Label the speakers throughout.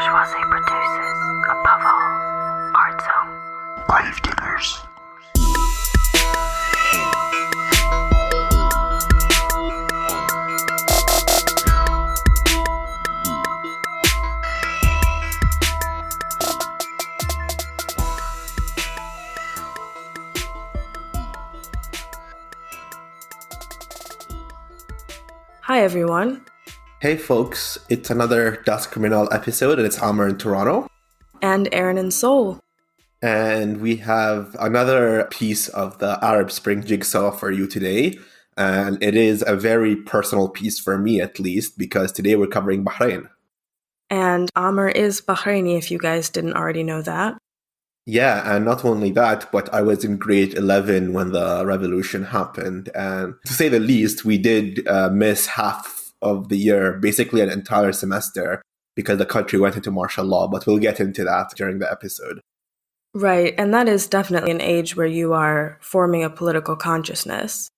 Speaker 1: bourgeoisie produces, above all, art zone. Gravediggers.
Speaker 2: Hi everyone.
Speaker 3: Hey folks, it's another Das Criminal episode and it's Amr in Toronto.
Speaker 2: And Aaron in Seoul.
Speaker 3: And we have another piece of the Arab Spring jigsaw for you today. And it is a very personal piece for me at least, because today we're covering Bahrain.
Speaker 2: And Amr is Bahraini, if you guys didn't already know that.
Speaker 3: Yeah, and not only that, but I was in grade 11 when the revolution happened. And to say the least, we did miss half of the year, basically an entire semester, because the country went into martial law. But we'll get into that during the episode.
Speaker 2: Right, and that is definitely an age where you are forming a political consciousness.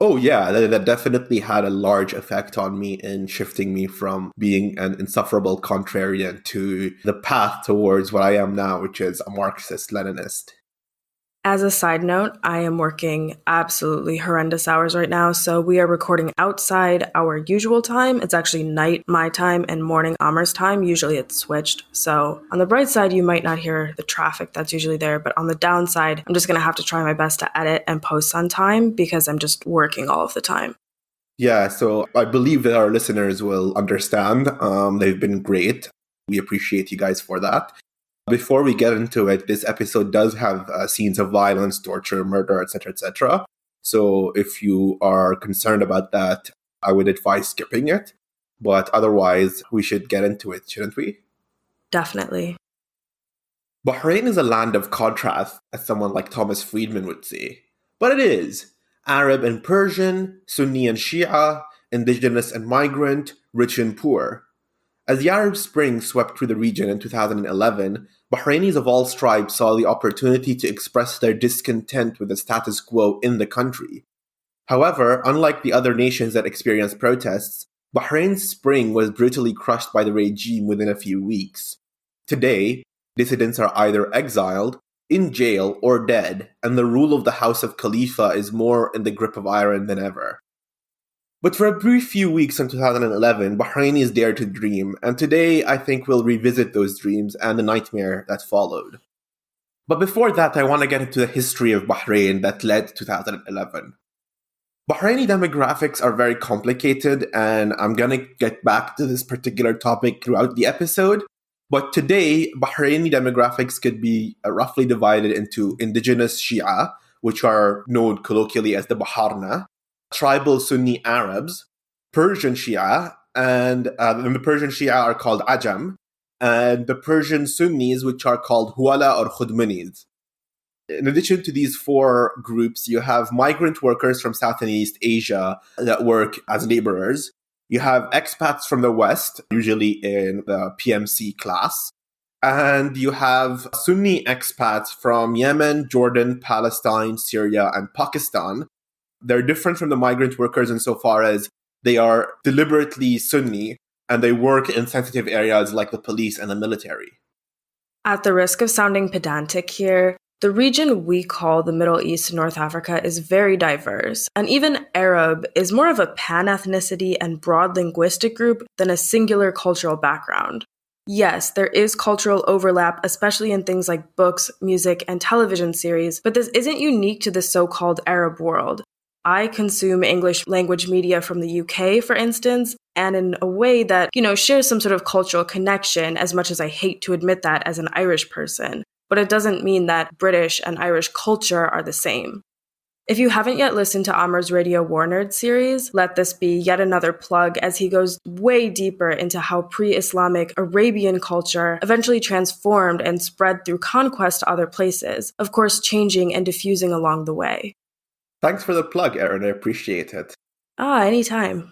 Speaker 3: Oh yeah, that definitely had a large effect on me in shifting me from being an insufferable contrarian to the path towards what I am now, which is a Marxist-Leninist.
Speaker 2: As a side note, I am working absolutely horrendous hours right now, so we are recording outside our usual time. It's actually night my time and morning Amr's time. Usually it's switched. So on the bright side, you might not hear the traffic that's usually there, but on the downside, I'm just going to have to try my best to edit and post on time because I'm just working all of the time.
Speaker 3: Yeah, so I believe that our listeners will understand. They've been great. We appreciate you guys for that. Before we get into it, this episode does have scenes of violence, torture, murder, etc., etc. So if you are concerned about that, I would advise skipping it. But otherwise, we should get into it, shouldn't we?
Speaker 2: Definitely.
Speaker 3: Bahrain is a land of contrast, as someone like Thomas Friedman would say. But it is. Arab and Persian, Sunni and Shi'a, indigenous and migrant, rich and poor. As the Arab Spring swept through the region in 2011, Bahrainis of all stripes saw the opportunity to express their discontent with the status quo in the country. However, unlike the other nations that experienced protests, Bahrain's spring was brutally crushed by the regime within a few weeks. Today, dissidents are either exiled, in jail, or dead, and the rule of the House of Khalifa is more in the grip of iron than ever. But for a brief few weeks in 2011, Bahrainis dared to dream, and today I think we'll revisit those dreams and the nightmare that followed. But before that, I want to get into the history of Bahrain that led to 2011. Bahraini demographics are very complicated, and I'm going to get back to this particular topic throughout the episode. But today, Bahraini demographics could be roughly divided into indigenous Shi'a, which are known colloquially as the Bahrainis, tribal Sunni Arabs, Persian Shia, and the Persian Shia are called Ajam, and the Persian Sunnis, which are called Huala or Khudmanis. In addition to these four groups, you have migrant workers from South and East Asia that work as laborers. You have expats from the West, usually in the PMC class. And you have Sunni expats from Yemen, Jordan, Palestine, Syria, and Pakistan. They're different from the migrant workers insofar as they are deliberately Sunni and they work in sensitive areas like the police and the military.
Speaker 2: At the risk of sounding pedantic here, the region we call the Middle East and North Africa is very diverse, and even Arab is more of a pan-ethnicity and broad linguistic group than a singular cultural background. Yes, there is cultural overlap, especially in things like books, music, and television series, but this isn't unique to the so-called Arab world. I consume English language media from the UK, for instance, and in a way that, shares some sort of cultural connection, as much as I hate to admit that as an Irish person. But it doesn't mean that British and Irish culture are the same. If you haven't yet listened to Amr's Radio War Nerd series, let this be yet another plug as he goes way deeper into how pre-Islamic Arabian culture eventually transformed and spread through conquest to other places, of course changing and diffusing along the way.
Speaker 3: Thanks for the plug, Aaron. I appreciate it.
Speaker 2: Anytime.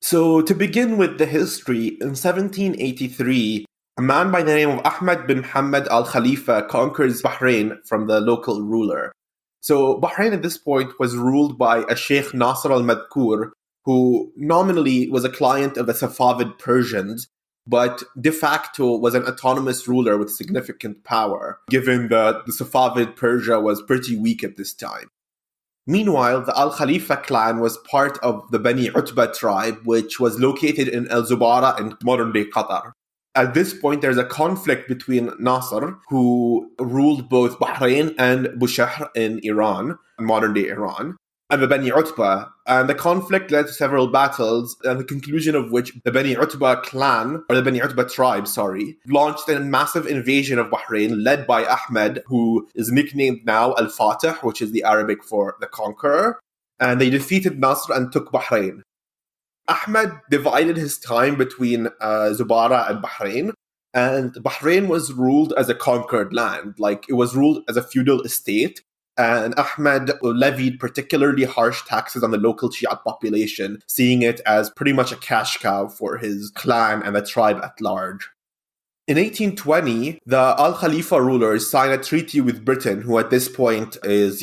Speaker 3: So, to begin with the history, in 1783, a man by the name of Ahmed bin Muhammad al-Khalifa conquers Bahrain from the local ruler. So, Bahrain at this point was ruled by a Sheikh Nasr al-Madkur, who nominally was a client of the Safavid Persians, but de facto was an autonomous ruler with significant power, given that the Safavid Persia was pretty weak at this time. Meanwhile, the Al Khalifa clan was part of the Bani Utbah tribe, which was located in Al Zubara in modern-day Qatar. At this point, there's a conflict between Nasser, who ruled both Bahrain and Bushehr in Iran, modern-day Iran, and the Bani Utbah. And the conflict led to several battles, and the conclusion of which the Bani Utbah clan, or the Bani Utbah tribe, launched a massive invasion of Bahrain led by Ahmed, who is nicknamed now Al-Fatih, which is the Arabic for the conqueror. And they defeated Nasr and took Bahrain. Ahmed divided his time between Zubara and Bahrain, and Bahrain was ruled as a conquered land. Like, it was ruled as a feudal estate, and Ahmed levied particularly harsh taxes on the local Shiite population, seeing it as pretty much a cash cow for his clan and the tribe at large. In 1820, the Al Khalifa rulers signed a treaty with Britain, who at this point is,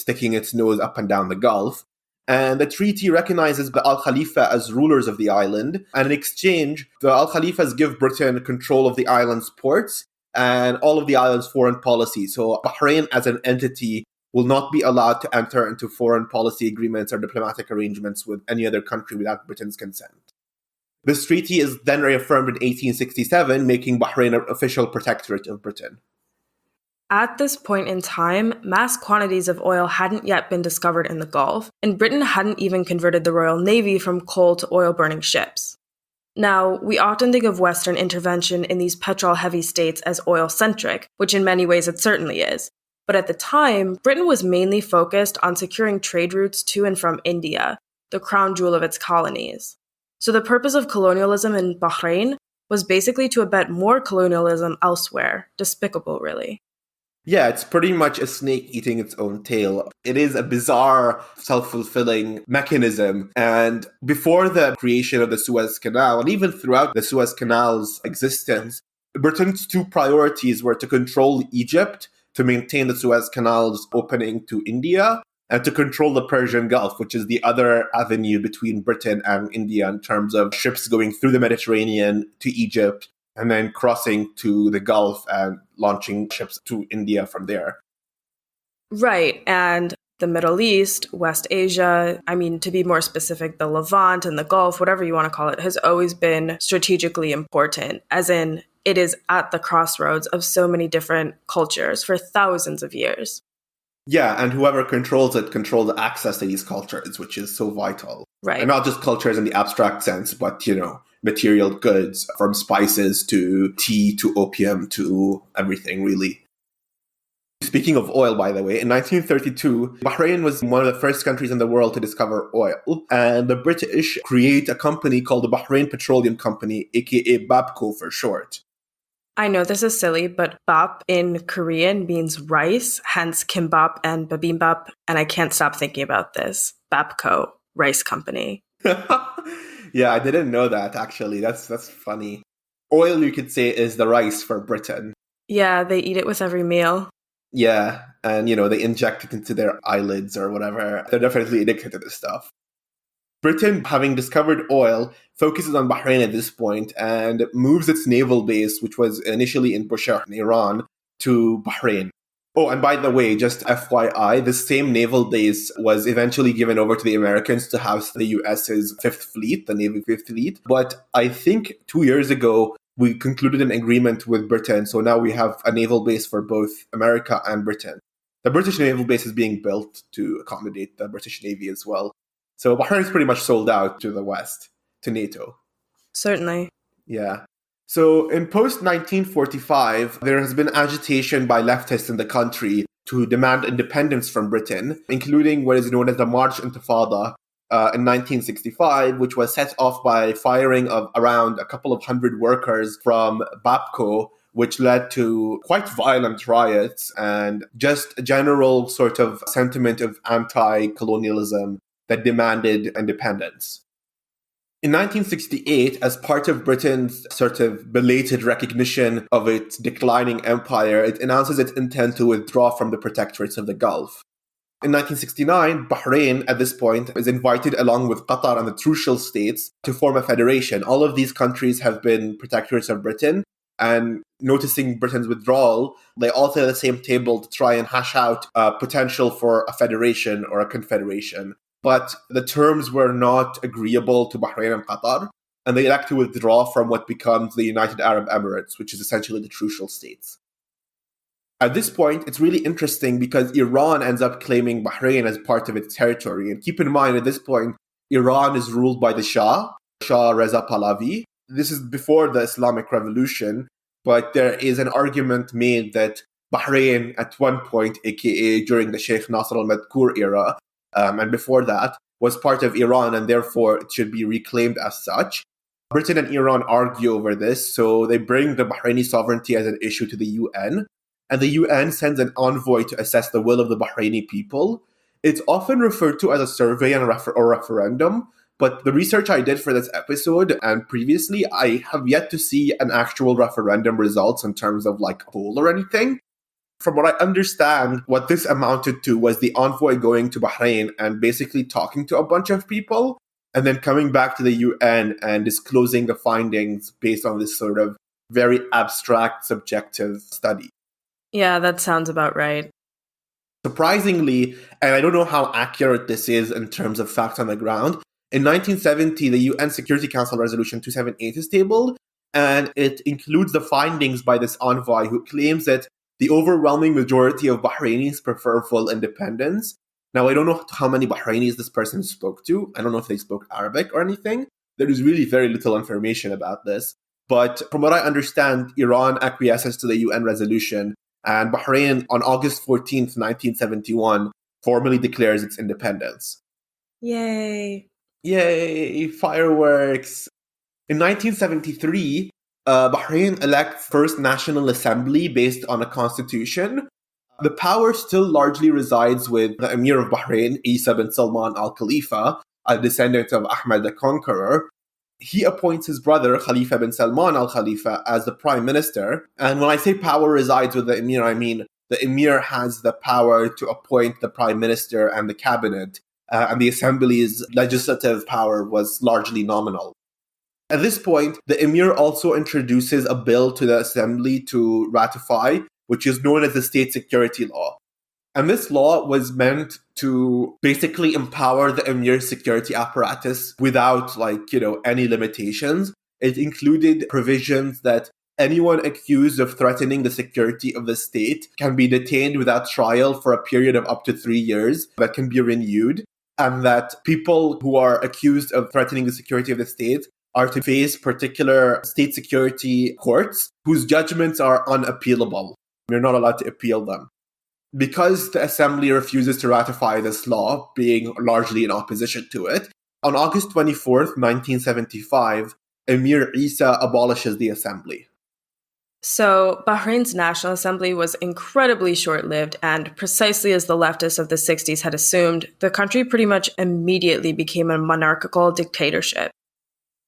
Speaker 3: sticking its nose up and down the Gulf. And the treaty recognizes the Al Khalifa as rulers of the island. And in exchange, the Al Khalifas give Britain control of the island's ports and all of the island's foreign policy. So Bahrain as an entity will not be allowed to enter into foreign policy agreements or diplomatic arrangements with any other country without Britain's consent. This treaty is then reaffirmed in 1867, making Bahrain an official protectorate of Britain.
Speaker 2: At this point in time, mass quantities of oil hadn't yet been discovered in the Gulf, and Britain hadn't even converted the Royal Navy from coal to oil-burning ships. Now, we often think of Western intervention in these petrol-heavy states as oil-centric, which in many ways it certainly is. But at the time, Britain was mainly focused on securing trade routes to and from India, the crown jewel of its colonies. So the purpose of colonialism in Bahrain was basically to abet more colonialism elsewhere. Despicable, really.
Speaker 3: Yeah, it's pretty much a snake eating its own tail. It is a bizarre, self-fulfilling mechanism. And before the creation of the Suez Canal, and even throughout the Suez Canal's existence, Britain's two priorities were to control Egypt, to maintain the Suez Canal's opening to India, and to control the Persian Gulf, which is the other avenue between Britain and India in terms of ships going through the Mediterranean to Egypt, and then crossing to the Gulf and launching ships to India from there.
Speaker 2: Right, and the Middle East, West Asia, to be more specific, the Levant and the Gulf, whatever you want to call it, has always been strategically important, as in it is at the crossroads of so many different cultures for thousands of years.
Speaker 3: Yeah, and whoever controls it controls access to these cultures, which is so vital.
Speaker 2: Right.
Speaker 3: And not just cultures in the abstract sense, but, material goods, from spices to tea to opium to everything, really. Speaking of oil, by the way, in 1932, Bahrain was one of the first countries in the world to discover oil. And the British create a company called the Bahrain Petroleum Company, aka BAPCO for short.
Speaker 2: I know this is silly, but bap in Korean means rice, hence kimbap and bibimbap, and I can't stop thinking about this. BAPCO, rice company.
Speaker 3: Yeah, I didn't know that, actually. That's funny. Oil, you could say, is the rice for Britain.
Speaker 2: Yeah, they eat it with every meal.
Speaker 3: Yeah, and, they inject it into their eyelids or whatever. They're definitely addicted to this stuff. Britain, having discovered oil, focuses on Bahrain at this point and moves its naval base, which was initially in Bushehr in Iran, to Bahrain. Oh, and by the way, just FYI, this same naval base was eventually given over to the Americans to house the US's Fifth Fleet, the Navy Fifth Fleet. But I think 2 years ago, we concluded an agreement with Britain, so now we have a naval base for both America and Britain. The British naval base is being built to accommodate the British Navy as well. So Bahrain is pretty much sold out to the West, to NATO.
Speaker 2: Certainly.
Speaker 3: Yeah. So in post-1945, there has been agitation by leftists in the country to demand independence from Britain, including what is known as the March Intifada in 1965, which was set off by firing of around a couple of hundred workers from BAPCO, which led to quite violent riots and just a general sort of sentiment of anti-colonialism that demanded independence. In 1968, as part of Britain's sort of belated recognition of its declining empire, it announces its intent to withdraw from the protectorates of the Gulf. In 1969, Bahrain, at this point, is invited along with Qatar and the Trucial states to form a federation. All of these countries have been protectorates of Britain, and noticing Britain's withdrawal, they all sit at the same table to try and hash out potential for a federation or a confederation. But the terms were not agreeable to Bahrain and Qatar, and they elect to withdraw from what becomes the United Arab Emirates, which is essentially the Trucial states. At this point, it's really interesting because Iran ends up claiming Bahrain as part of its territory. And keep in mind, at this point, Iran is ruled by the Shah Reza Pahlavi. This is before the Islamic Revolution, but there is an argument made that Bahrain at one point, aka during the Sheikh Nasser al-Madkur era, and before that, was part of Iran and therefore it should be reclaimed as such. Britain and Iran argue over this, so they bring the Bahraini sovereignty as an issue to the UN. And the UN sends an envoy to assess the will of the Bahraini people. It's often referred to as a survey and or referendum, but the research I did for this episode and previously, I have yet to see an actual referendum results in terms of like a poll or anything. From what I understand, what this amounted to was the envoy going to Bahrain and basically talking to a bunch of people and then coming back to the UN and disclosing the findings based on this sort of very abstract, subjective study.
Speaker 2: Yeah, that sounds about right.
Speaker 3: Surprisingly, and I don't know how accurate this is in terms of facts on the ground, in 1970, the UN Security Council Resolution 278 is tabled, and it includes the findings by this envoy who claims that the overwhelming majority of Bahrainis prefer full independence. Now, I don't know how many Bahrainis this person spoke to. I don't know if they spoke Arabic or anything. There is really very little information about this. But from what I understand, Iran acquiesces to the UN resolution, and Bahrain, on August 14th, 1971, formally declares its independence.
Speaker 2: Yay.
Speaker 3: Yay, fireworks. In 1973, Bahrain elects first National Assembly based on a constitution. The power still largely resides with the Emir of Bahrain, Isa bin Salman al Khalifa, a descendant of Ahmed the Conqueror. He appoints his brother, Khalifa bin Salman al Khalifa, as the prime minister. And when I say power resides with the Emir, I mean the Emir has the power to appoint the prime minister and the cabinet. And the assembly's legislative power was largely nominal. At this point, the Emir also introduces a bill to the assembly to ratify, which is known as the State Security Law. And this law was meant to basically empower the Emir's security apparatus without, any limitations. It included provisions that anyone accused of threatening the security of the state can be detained without trial for a period of up to 3 years that can be renewed, and that people who are accused of threatening the security of the state are to face particular state security courts whose judgments are unappealable. You're not allowed to appeal them. Because the assembly refuses to ratify this law, being largely in opposition to it, on August 24th, 1975, Emir Isa abolishes the assembly.
Speaker 2: So, Bahrain's National Assembly was incredibly short-lived, and precisely as the leftists of the 60s had assumed, the country pretty much immediately became a monarchical dictatorship.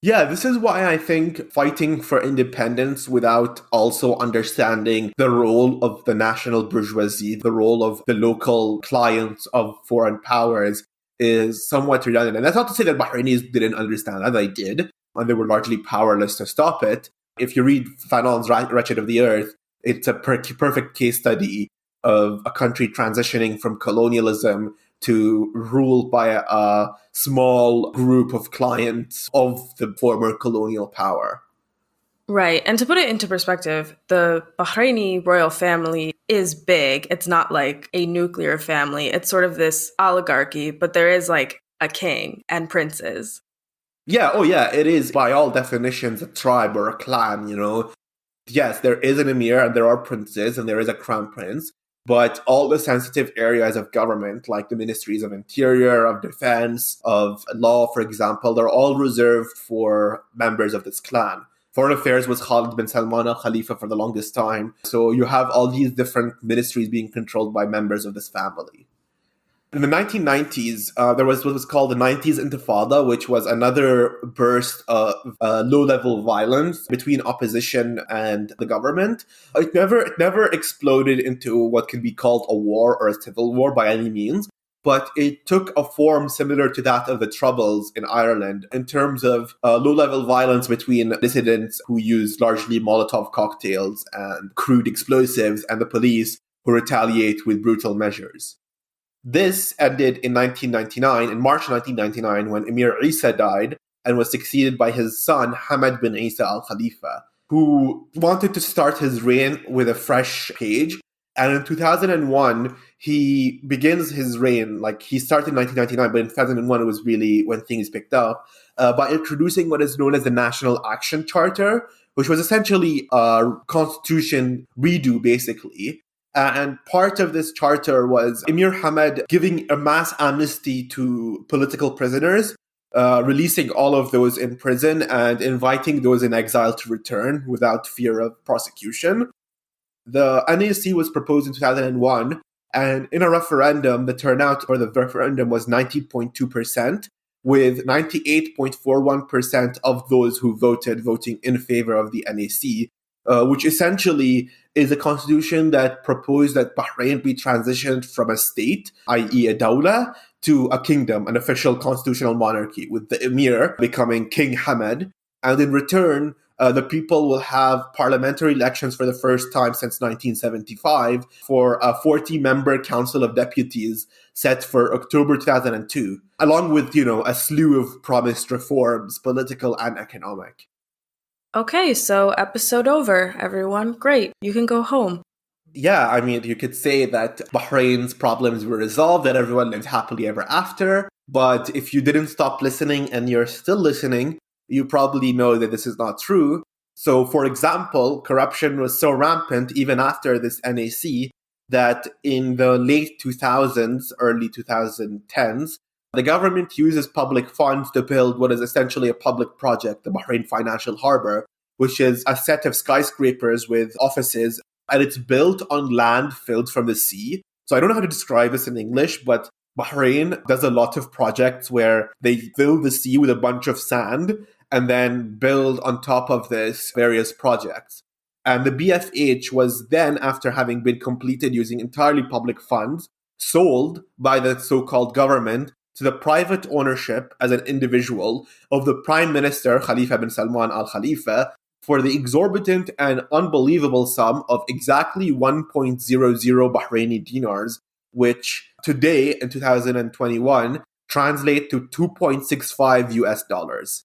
Speaker 3: Yeah, this is why I think fighting for independence without also understanding the role of the national bourgeoisie, the role of the local clients of foreign powers is somewhat redundant. And that's not to say that Bahrainis didn't understand that. They did, and they were largely powerless to stop it. If you read Fanon's Wretched of the Earth, it's a perfect case study of a country transitioning from colonialism to ruled by a small group of clients of the former colonial power.
Speaker 2: Right. And to put it into perspective, the Bahraini royal family is big. It's not like a nuclear family. It's sort of this oligarchy, but there is like a king and princes.
Speaker 3: Yeah, it is by all definitions a tribe or a clan, Yes, there is an emir and there are princes and there is a crown prince. But all the sensitive areas of government, like the ministries of interior, of defense, of law, for example, they're all reserved for members of this clan. Foreign affairs was Khalid bin Salman al Khalifa for the longest time. So you have all these different ministries being controlled by members of this family. In the 1990s, there was what was called the 90s Intifada, which was another burst of low-level violence between opposition and the government. It never exploded into what can be called a war or a civil war by any means, but it took a form similar to that of the Troubles in Ireland in terms of low-level violence between dissidents who use largely Molotov cocktails and crude explosives and the police who retaliate with brutal measures. This ended in 1999, in March 1999, when Emir Isa died and was succeeded by his son, Hamad bin Isa al-Khalifa, who wanted to start his reign with a fresh page. And in 2001, he begins his reign, like he started in 1999, but in 2001 it was really when things picked up, by introducing what is known as the National Action Charter, which was essentially a constitution redo, basically. And part of this charter was Emir Hamad giving a mass amnesty to political prisoners, releasing all of those in prison and inviting those in exile to return without fear of prosecution. The NAC was proposed in 2001, and in a referendum, the turnout for the referendum was 90.2%, with 98.41% of those who voted voting in favor of the NAC, which essentially is a constitution that proposed that Bahrain be transitioned from a state, i.e. a dawla, to a kingdom, an official constitutional monarchy, with the emir becoming King Hamad. And in return, the people will have parliamentary elections for the first time since 1975 for a 40-member Council of Deputies set for October 2002, along with, a slew of promised reforms, political and economic.
Speaker 2: Okay, so episode over, everyone. Great, you can go home.
Speaker 3: Yeah, I mean, you could say that Bahrain's problems were resolved, that everyone lived happily ever after. But if you didn't stop listening and you're still listening, you probably know that this is not true. So, for example, corruption was so rampant even after this NAC that in the late 2000s, early 2010s, the government uses public funds to build what is essentially a public project, the Bahrain Financial Harbor, which is a set of skyscrapers with offices, and it's built on land filled from the sea. So I don't know how to describe this in English, but Bahrain does a lot of projects where they fill the sea with a bunch of sand and then build on top of this various projects. And the BFH was then, after having been completed using entirely public funds, sold by the so-called government to the private ownership as an individual of the Prime Minister Khalifa bin Salman al-Khalifa for the exorbitant and unbelievable sum of exactly 1.00 Bahraini dinars, which today in 2021 translate to 2.65 US dollars.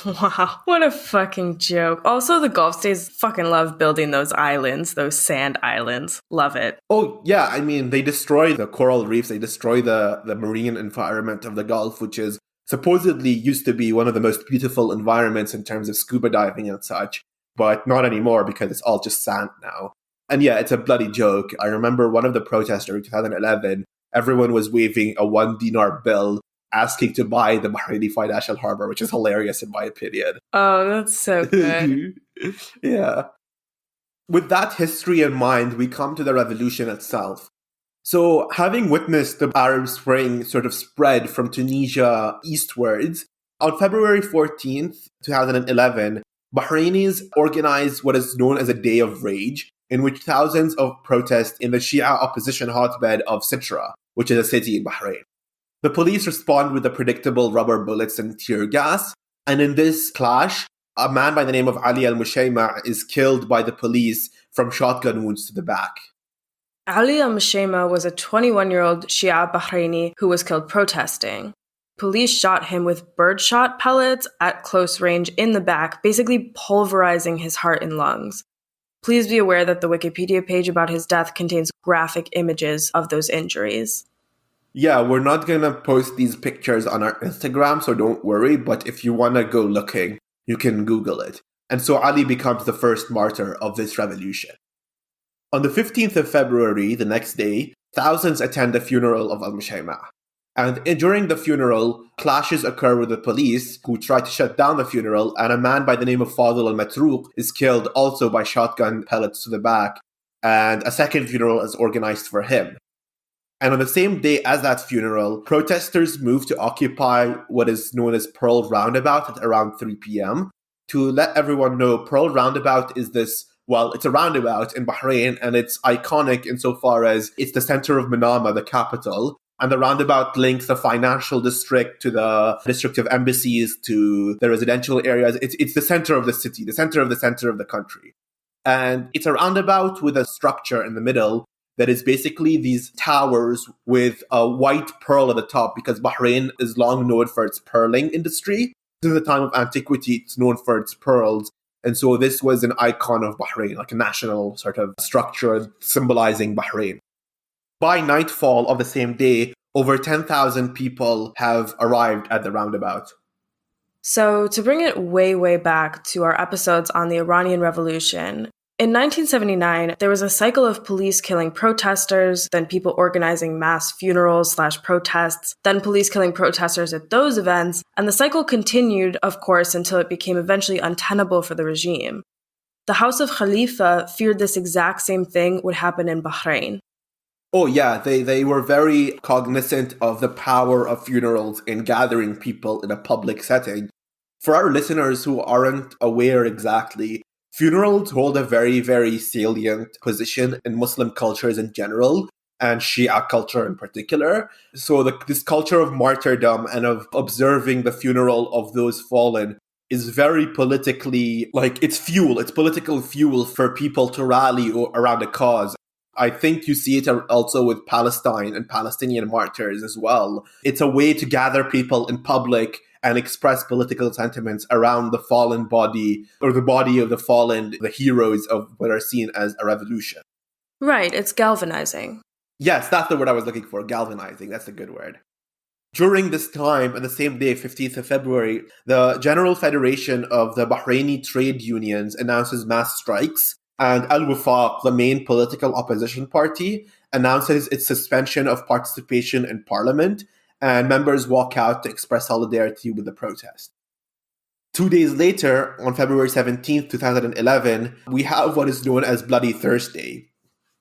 Speaker 2: Wow, what a fucking joke. Also, the Gulf states fucking love building those islands, those sand islands. Love it.
Speaker 3: Oh, yeah, I mean, they destroy the coral reefs, they destroy the marine environment of the Gulf, which is supposedly used to be one of the most beautiful environments in terms of scuba diving and such, but not anymore because it's all just sand now. And yeah, it's a bloody joke. I remember one of the protests during 2011, everyone was waving a 1 dinar bill asking to buy the Bahraini Financial Harbor, which is hilarious in my opinion.
Speaker 2: Oh, that's so good.
Speaker 3: Yeah. With that history in mind, we come to the revolution itself. So, having witnessed the Arab Spring sort of spread from Tunisia eastwards, on February 14th, 2011, Bahrainis organized what is known as a Day of Rage, in which thousands of protest in the Shia opposition hotbed of Sitra, which is a city in Bahrain. The police respond with the predictable rubber bullets and tear gas, and in this clash, a man by the name of Ali al-Mushayma is killed by the police from shotgun wounds to the back.
Speaker 2: Ali al-Mushayma was a 21-year-old Shia Bahraini who was killed protesting. Police shot him with birdshot pellets at close range in the back, basically pulverizing his heart and lungs. Please be aware that the Wikipedia page about his death contains graphic images of those injuries.
Speaker 3: Yeah, we're not going to post these pictures on our Instagram, so don't worry. But if you want to go looking, you can Google it. And so Ali becomes the first martyr of this revolution. On the 15th of February, the next day, thousands attend the funeral of al-Mushayma. And during the funeral, clashes occur with the police, who try to shut down the funeral, and a man by the name of Fadl al-Matruq is killed also by shotgun pellets to the back, and a second funeral is organized for him. And on the same day as that funeral, protesters moved to occupy what is known as Pearl Roundabout at around 3 p.m. To let everyone know, Pearl Roundabout is this Well, it's a roundabout in Bahrain, and it's iconic insofar as it's the center of Manama, the capital. And the roundabout links the financial district to the district of embassies to the residential areas. It's the center of the city, the center of the country. And it's a roundabout with a structure in the middle that is basically these towers with a white pearl at the top, because Bahrain is long known for its pearling industry. Since the time of antiquity, it's known for its pearls. And so this was an icon of Bahrain, like a national sort of structure symbolizing Bahrain. By nightfall of the same day, over 10,000 people have arrived at the roundabout.
Speaker 2: So to bring it way, way back to our episodes on the Iranian Revolution, in 1979, there was a cycle of police killing protesters, then people organizing mass funerals/protests, then police killing protesters at those events, and the cycle continued, of course, until it became eventually untenable for the regime. The House of Khalifa feared this exact same thing would happen in Bahrain.
Speaker 3: Oh yeah, they were very cognizant of the power of funerals in gathering people in a public setting. For our listeners who aren't aware exactly, funerals hold a very, very salient position in Muslim cultures in general, and Shia culture in particular. So this culture of martyrdom and of observing the funeral of those fallen is very politically, it's fuel, it's political fuel for people to rally around a cause. I think you see it also with Palestine and Palestinian martyrs as well. It's a way to gather people in public and express political sentiments around the fallen body, or the body of the fallen, the heroes of what are seen as a revolution.
Speaker 2: Right, it's galvanizing.
Speaker 3: Yes, that's the word I was looking for, galvanizing. That's a good word. During this time, on the same day, 15th of February, the General Federation of the Bahraini Trade Unions announces mass strikes, and Al-Wifaq, the main political opposition party, announces its suspension of participation in parliament, and members walk out to express solidarity with the protest. 2 days later, on February 17th, 2011, we have what is known as Bloody Thursday.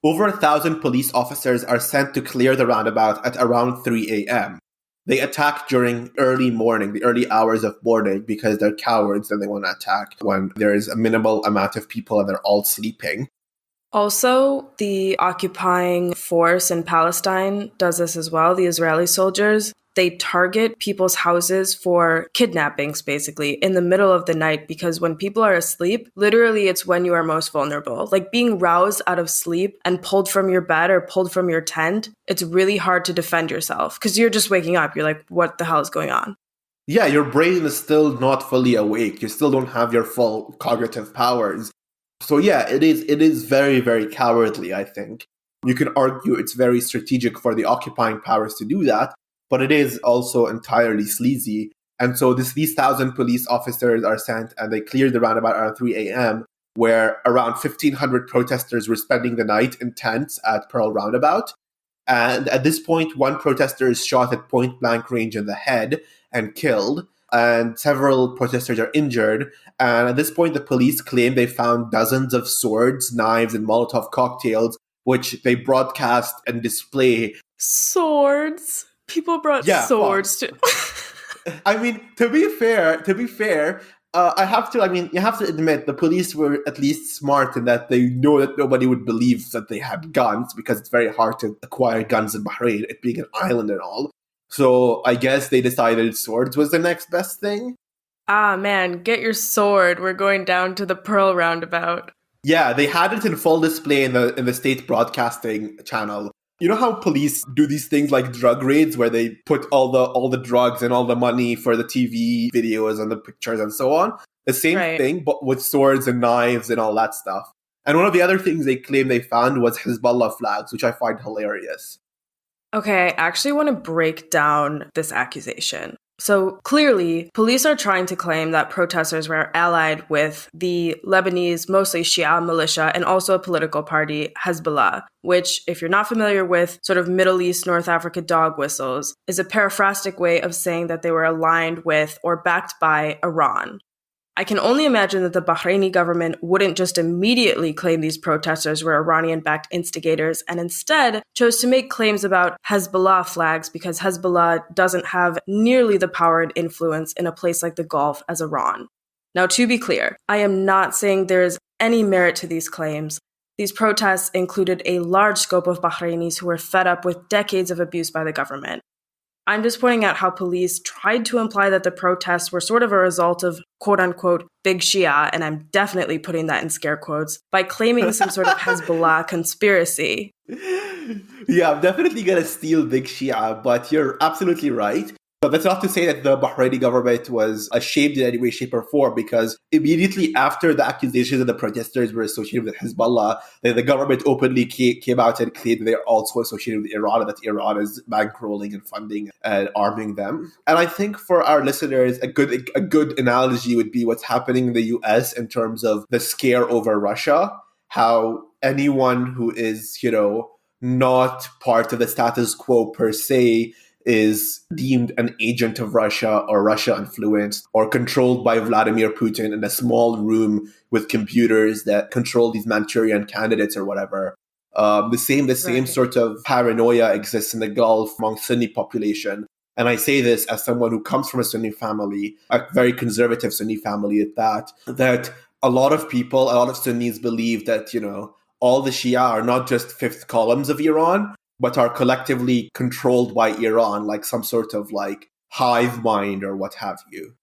Speaker 3: Over 1,000 police officers are sent to clear the roundabout at around 3 a.m. They attack during the early hours of morning, because they're cowards and they want to attack when there is a minimal amount of people and they're all sleeping.
Speaker 2: Also, the occupying force in Palestine does this as well. The Israeli soldiers, they target people's houses for kidnappings, basically, in the middle of the night, because when people are asleep, literally it's when you are most vulnerable. Like being roused out of sleep and pulled from your bed or pulled from your tent, it's really hard to defend yourself because you're just waking up. You're like, what the hell is going on?
Speaker 3: Yeah, your brain is still not fully awake. You still don't have your full cognitive powers. So yeah, it is very, very cowardly, I think. You can argue it's very strategic for the occupying powers to do that, but it is also entirely sleazy. And so these 1,000 police officers are sent, and they cleared the roundabout around 3 a.m., where around 1,500 protesters were spending the night in tents at Pearl Roundabout. And at this point, one protester is shot at point-blank range in the head and killed, and several protesters are injured. And at this point, the police claim they found dozens of swords, knives, and Molotov cocktails, which they broadcast and display.
Speaker 2: Swords? People brought swords to...
Speaker 3: I mean, to be fair, you have to admit the police were at least smart in that they know that nobody would believe that they had guns, because it's very hard to acquire guns in Bahrain, it being an island and all. So I guess they decided swords was the next best thing.
Speaker 2: Ah, man, get your sword. We're going down to the Pearl Roundabout.
Speaker 3: Yeah, they had it in full display in the state broadcasting channel. You know how police do these things like drug raids, where they put all the drugs and all the money for the TV videos and the pictures and so on? The same thing, but with swords and knives and all that stuff. And one of the other things they claim they found was Hezbollah flags, which I find hilarious.
Speaker 2: Okay, I actually want to break down this accusation. So clearly, police are trying to claim that protesters were allied with the Lebanese, mostly Shia militia, and also a political party, Hezbollah, which, if you're not familiar with sort of Middle East, North Africa dog whistles, is a paraphrastic way of saying that they were aligned with or backed by Iran. I can only imagine that the Bahraini government wouldn't just immediately claim these protesters were Iranian-backed instigators, and instead chose to make claims about Hezbollah flags because Hezbollah doesn't have nearly the power and influence in a place like the Gulf as Iran. Now, to be clear, I am not saying there is any merit to these claims. These protests included a large scope of Bahrainis who were fed up with decades of abuse by the government. I'm just pointing out how police tried to imply that the protests were sort of a result of quote-unquote big Shia, and I'm definitely putting that in scare quotes, by claiming some sort of Hezbollah conspiracy.
Speaker 3: Yeah, I'm definitely going to steal big Shia, but you're absolutely right. But that's not to say that the Bahraini government was ashamed in any way, shape, or form, because immediately after the accusations that the protesters were associated with Hezbollah, the government openly came out and claimed they're also associated with Iran, and that Iran is bankrolling and funding and arming them. And I think for our listeners, a good analogy would be what's happening in the US in terms of the scare over Russia, how anyone who is, not part of the status quo per se is deemed an agent of Russia or Russia influenced or controlled by Vladimir Putin in a small room with computers that control these Manchurian candidates or whatever. The same sort of paranoia exists in the Gulf among Sunni population. And I say this as someone who comes from a Sunni family, a very conservative Sunni family at that a lot of Sunnis believe that, all the Shia are not just fifth columns of Iran, but are collectively controlled by Iran, like some sort of hive mind or what have you.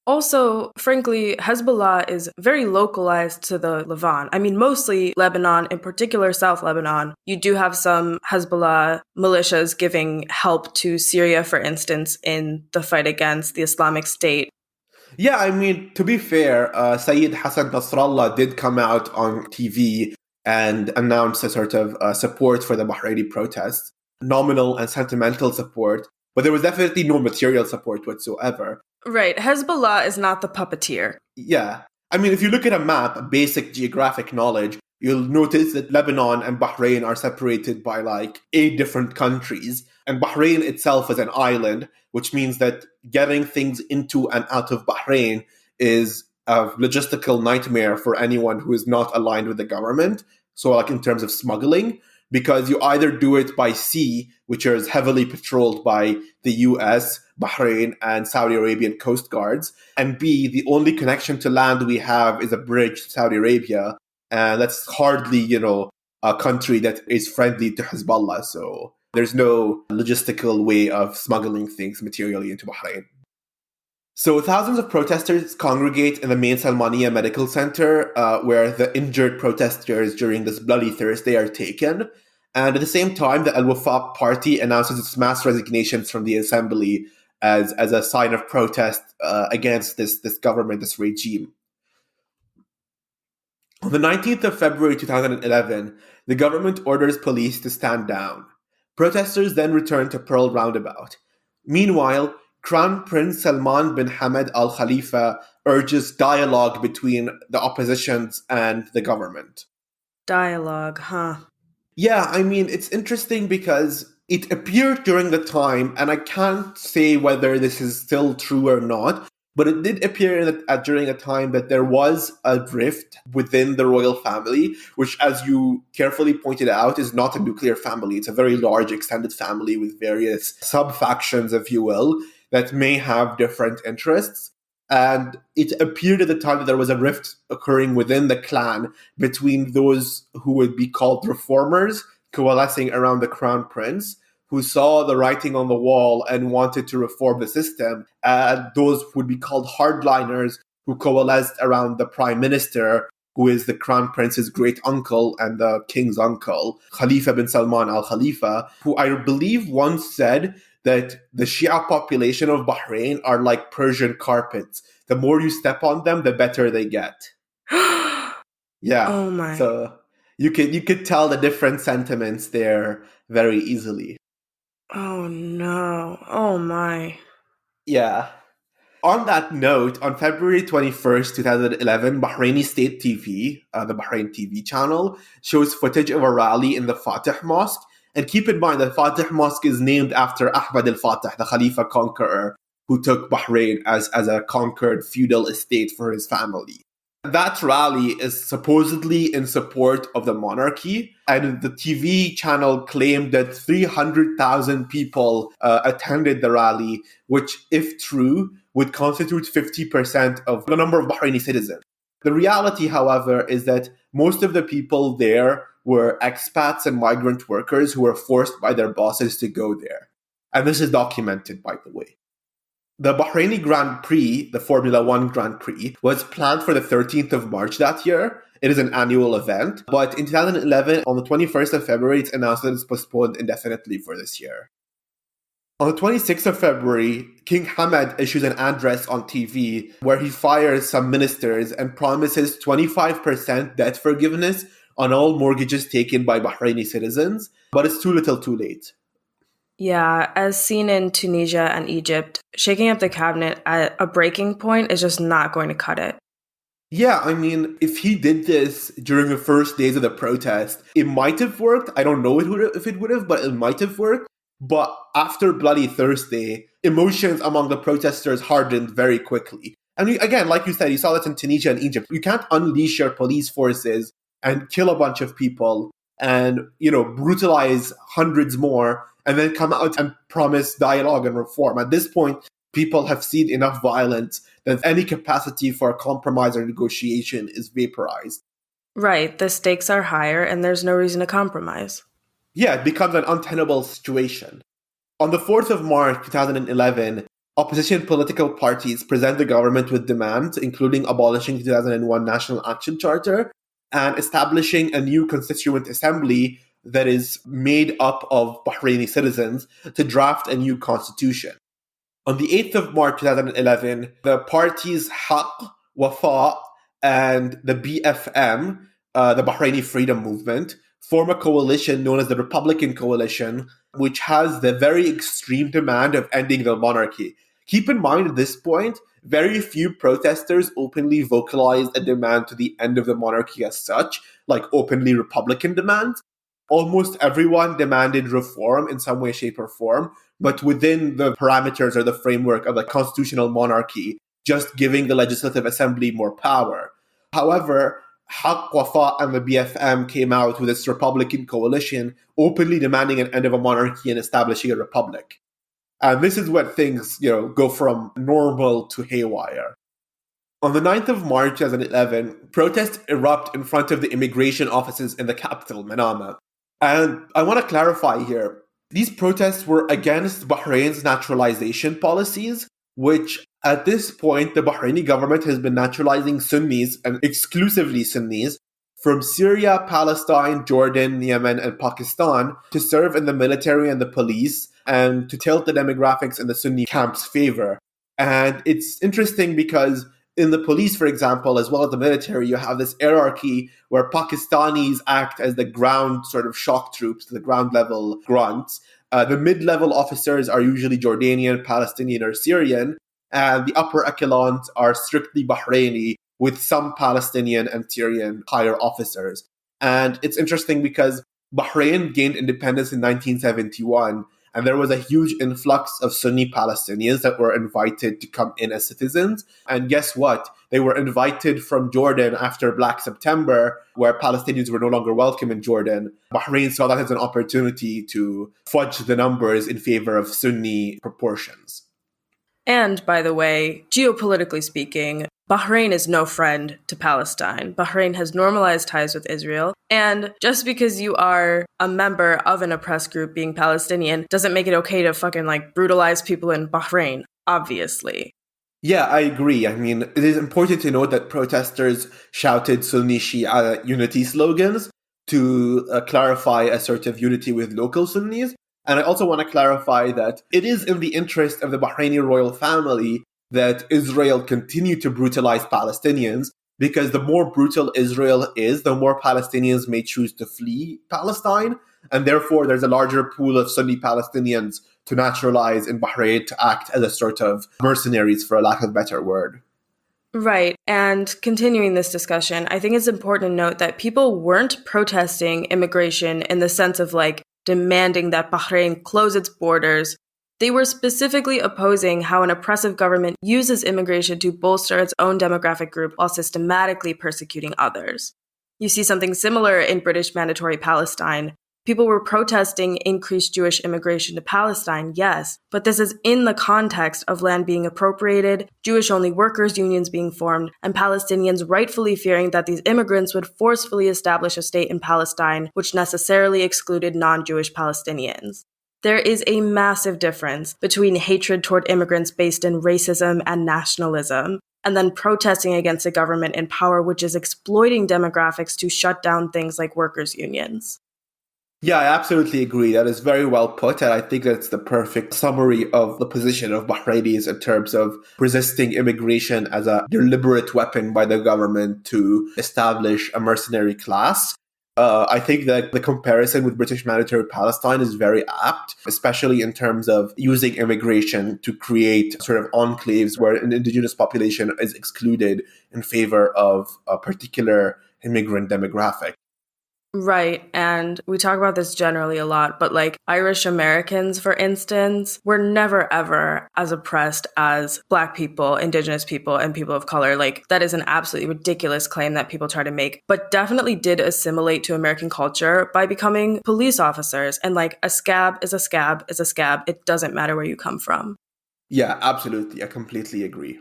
Speaker 2: Also, frankly, Hezbollah is very localized to the Levant. I mean, mostly Lebanon, in particular South Lebanon. You do have some Hezbollah militias giving help to Syria, for instance, in the fight against the Islamic State.
Speaker 3: Yeah, I mean, to be fair, Sayyid Hassan Nasrallah did come out on TV and announced a sort of support for the Bahraini protests, nominal and sentimental support, but there was definitely no material support whatsoever.
Speaker 2: Right. Hezbollah is not the puppeteer.
Speaker 3: Yeah. I mean, if you look at a map, basic geographic knowledge, you'll notice that Lebanon and Bahrain are separated by 8 different countries. And Bahrain itself is an island, which means that getting things into and out of Bahrain is a logistical nightmare for anyone who is not aligned with the government. So in terms of smuggling, because you either do it by sea, which is heavily patrolled by the US, Bahrain, and Saudi Arabian coast guards, and B, the only connection to land we have is a bridge to Saudi Arabia, and that's hardly, a country that is friendly to Hezbollah, so there's no logistical way of smuggling things materially into Bahrain. So thousands of protesters congregate in the main Salmaniya Medical Center, where the injured protesters during this bloody Thursday are taken. And at the same time, the Al-Wafaq party announces its mass resignations from the assembly as a sign of protest against this government, this regime. On the 19th of February 2011, the government orders police to stand down. Protesters then return to Pearl Roundabout. Meanwhile, Crown Prince Salman bin Hamad Al Khalifa urges dialogue between the oppositions and the government.
Speaker 2: Dialogue, huh?
Speaker 3: Yeah, I mean, it's interesting because it appeared during the time, and I can't say whether this is still true or not, but it did appear during a time that there was a rift within the royal family, which, as you carefully pointed out, is not a nuclear family. It's a very large extended family with various sub-factions, if you will, that may have different interests. And it appeared at the time that there was a rift occurring within the clan between those who would be called reformers, coalescing around the crown prince, who saw the writing on the wall and wanted to reform the system, and those who would be called hardliners, who coalesced around the prime minister, who is the crown prince's great uncle and the king's uncle, Khalifa bin Salman al Khalifa, who I believe once said that the Shia population of Bahrain are like Persian carpets. The more you step on them, the better they get. Yeah.
Speaker 2: Oh my.
Speaker 3: So you could tell the different sentiments there very easily.
Speaker 2: Oh no. Oh my.
Speaker 3: Yeah. On that note, on February 21st, 2011, Bahraini State TV, the Bahrain TV channel, shows footage of a rally in the Fatih Mosque. And keep in mind that Fatih Mosque is named after Ahmad al-Fatih, the Khalifa conqueror, who took Bahrain as a conquered feudal estate for his family. That rally is supposedly in support of the monarchy, and the TV channel claimed that 300,000 people attended the rally, which, if true, would constitute 50% of the number of Bahraini citizens. The reality, however, is that most of the people there were expats and migrant workers who were forced by their bosses to go there. And this is documented, by the way. The Bahraini Grand Prix, the Formula One Grand Prix, was planned for the 13th of March that year. It is an annual event. But in 2011, on the 21st of February, it's announced that it's postponed indefinitely for this year. On the 26th of February, King Hamad issues an address on TV where he fires some ministers and promises 25% debt forgiveness on all mortgages taken by Bahraini citizens, but it's too little too late.
Speaker 2: Yeah, as seen in Tunisia and Egypt, shaking up the cabinet at a breaking point is just not going to cut it.
Speaker 3: Yeah, I mean, if he did this during the first days of the protest, it might have worked. I don't know if it would have, but it might have worked. But after Bloody Thursday, emotions among the protesters hardened very quickly. And again, like you said, you saw that in Tunisia and Egypt. You can't unleash your police forces and kill a bunch of people and, brutalize hundreds more and then come out and promise dialogue and reform. At this point, people have seen enough violence that any capacity for compromise or negotiation is vaporized.
Speaker 2: Right, the stakes are higher and there's no reason to compromise.
Speaker 3: Yeah, it becomes an untenable situation. On the 4th of March 2011, opposition political parties present the government with demands, including abolishing the 2001 National Action Charter and establishing a new constituent assembly that is made up of Bahraini citizens to draft a new constitution. On the 8th of March 2011, the parties Haq, Wafa, and the BFM, the Bahraini Freedom Movement, form a coalition known as the Republican Coalition, which has the very extreme demand of ending the monarchy. Keep in mind at this point, very few protesters openly vocalized a demand to the end of the monarchy as such, like openly Republican demands. Almost everyone demanded reform in some way, shape, or form, but within the parameters or the framework of a constitutional monarchy, just giving the Legislative Assembly more power. However, Haq, Wafa, and the BFM came out with this Republican coalition openly demanding an end of a monarchy and establishing a republic. And this is when things, go from normal to haywire. On the 9th of March 2011, protests erupt in front of the immigration offices in the capital, Manama. And I want to clarify here, these protests were against Bahrain's naturalization policies, which at this point, the Bahraini government has been naturalizing Sunnis, and exclusively Sunnis, from Syria, Palestine, Jordan, Yemen, and Pakistan to serve in the military and the police and to tilt the demographics in the Sunni camp's favor. And it's interesting because in the police, for example, as well as the military, you have this hierarchy where Pakistanis act as the ground sort of shock troops, the ground level grunts. The mid-level officers are usually Jordanian, Palestinian, or Syrian, and the upper echelons are strictly Bahraini, with some Palestinian and Syrian higher officers. And it's interesting because Bahrain gained independence in 1971, and there was a huge influx of Sunni Palestinians that were invited to come in as citizens. And guess what? They were invited from Jordan after Black September, where Palestinians were no longer welcome in Jordan. Bahrain saw that as an opportunity to fudge the numbers in favor of Sunni proportions.
Speaker 2: And, by the way, geopolitically speaking, Bahrain is no friend to Palestine. Bahrain has normalized ties with Israel. And just because you are a member of an oppressed group being Palestinian doesn't make it okay to fucking brutalize people in Bahrain, obviously.
Speaker 3: Yeah, I agree. I mean, it is important to note that protesters shouted Sunni Shi'a unity slogans to clarify a sort of unity with local Sunnis. And I also want to clarify that it is in the interest of the Bahraini royal family that Israel continue to brutalize Palestinians, because the more brutal Israel is, the more Palestinians may choose to flee Palestine. And therefore, there's a larger pool of Sunni Palestinians to naturalize in Bahrain to act as a sort of mercenaries, for a lack of a better word.
Speaker 2: Right. And continuing this discussion, I think it's important to note that people weren't protesting immigration in the sense of demanding that Bahrain close its borders. They were specifically opposing how an oppressive government uses immigration to bolster its own demographic group while systematically persecuting others. You see something similar in British Mandatory Palestine, People were protesting increased Jewish immigration to Palestine, yes, but this is in the context of land being appropriated, Jewish-only workers' unions being formed, and Palestinians rightfully fearing that these immigrants would forcefully establish a state in Palestine, which necessarily excluded non-Jewish Palestinians. There is a massive difference between hatred toward immigrants based in racism and nationalism, and then protesting against a government in power which is exploiting demographics to shut down things like workers' unions.
Speaker 3: Yeah, I absolutely agree. That is very well put. And I think that's the perfect summary of the position of Bahrainis in terms of resisting immigration as a deliberate weapon by the government to establish a mercenary class. I think that the comparison with British Mandatory Palestine is very apt, especially in terms of using immigration to create sort of enclaves where an indigenous population is excluded in favor of a particular immigrant demographic.
Speaker 2: Right, and we talk about this generally a lot, but like Irish Americans, for instance, were never ever as oppressed as Black people, Indigenous people, and people of color. Like, that is an absolutely ridiculous claim that people try to make, but definitely did assimilate to American culture by becoming police officers. And like, a scab is a scab is a scab. It doesn't matter where you come from.
Speaker 3: Yeah, absolutely. I completely agree.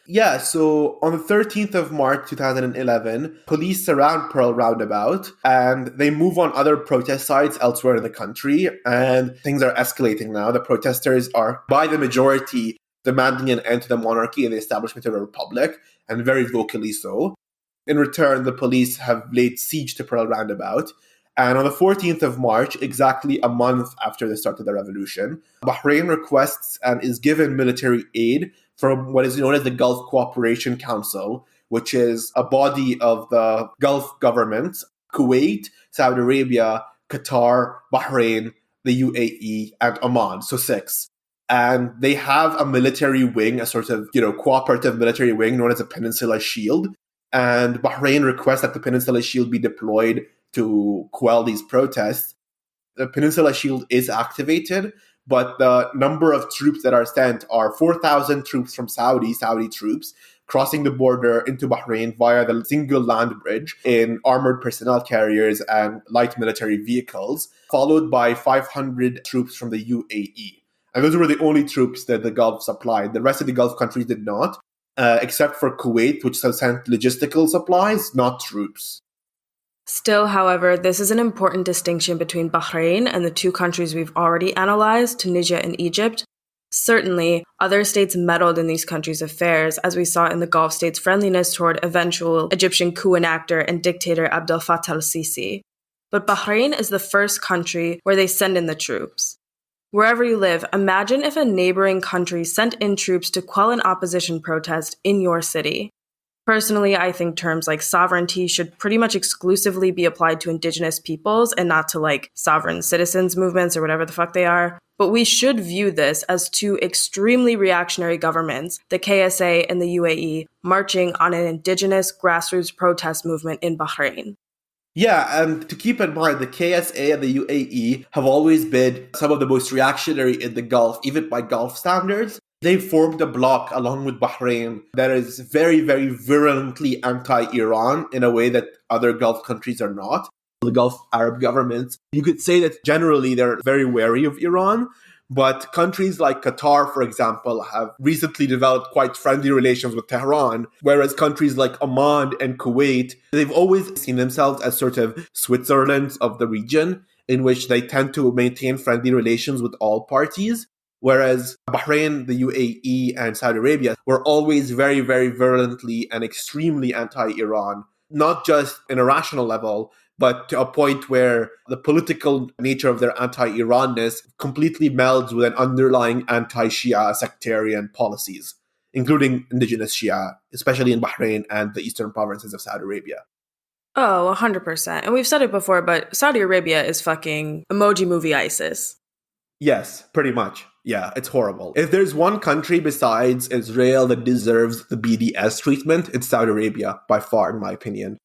Speaker 3: Yeah, so on the 13th of March 2011, police surround Pearl Roundabout and they move on other protest sites elsewhere in the country, and things are escalating now. The protesters are, by the majority, demanding an end to the monarchy and the establishment of a republic, and very vocally so. In return, the police have laid siege to Pearl Roundabout. And on the 14th of March, exactly a month after the start of the revolution, Bahrain requests and is given military aid from what is known as the Gulf Cooperation Council, which is a body of the Gulf governments, Kuwait, Saudi Arabia, Qatar, Bahrain, the UAE, and Oman, so 6. And they have a military wing, a sort of, cooperative military wing known as the Peninsula Shield. And Bahrain requests that the Peninsula Shield be deployed to quell these protests. The Peninsula Shield is activated, but the number of troops that are sent are 4,000 troops from Saudi troops, crossing the border into Bahrain via the single land bridge in armored personnel carriers and light military vehicles, followed by 500 troops from the UAE. And those were the only troops that the Gulf supplied. The rest of the Gulf countries did not, except for Kuwait, which sent logistical supplies, not troops.
Speaker 2: Still, however, this is an important distinction between Bahrain and the two countries we've already analyzed, Tunisia and Egypt. Certainly, other states meddled in these countries' affairs, as we saw in the Gulf states' friendliness toward eventual Egyptian coup enactor and dictator Abdel Fattah al-Sisi. But Bahrain is the first country where they send in the troops. Wherever you live, imagine if a neighboring country sent in troops to quell an opposition protest in your city. Personally, I think terms like sovereignty should pretty much exclusively be applied to indigenous peoples and not to like sovereign citizens movements or whatever the fuck they are. But we should view this as two extremely reactionary governments, the KSA and the UAE, marching on an indigenous grassroots protest movement in Bahrain.
Speaker 3: Yeah, and to keep in mind, the KSA and the UAE have always been some of the most reactionary in the Gulf, even by Gulf standards. They formed a bloc along with Bahrain that is very, very virulently anti-Iran in a way that other Gulf countries are not. The Gulf Arab governments, you could say that generally they're very wary of Iran, but countries like Qatar, for example, have recently developed quite friendly relations with Tehran, whereas countries like Oman and Kuwait, they've always seen themselves as sort of Switzerland of the region, in which they tend to maintain friendly relations with all parties. Whereas Bahrain, the UAE, and Saudi Arabia were always very, very virulently and extremely anti-Iran, not just in a rational level, but to a point where the political nature of their anti-Iranness completely melds with an underlying anti-Shia sectarian policies, including indigenous Shia, especially in Bahrain and the eastern provinces of Saudi Arabia.
Speaker 2: Oh, 100%. And we've said it before, but Saudi Arabia is fucking emoji movie ISIS.
Speaker 3: Yes, pretty much. Yeah, it's horrible. If there's one country besides Israel that deserves the BDS treatment, it's Saudi Arabia, by far, in my opinion.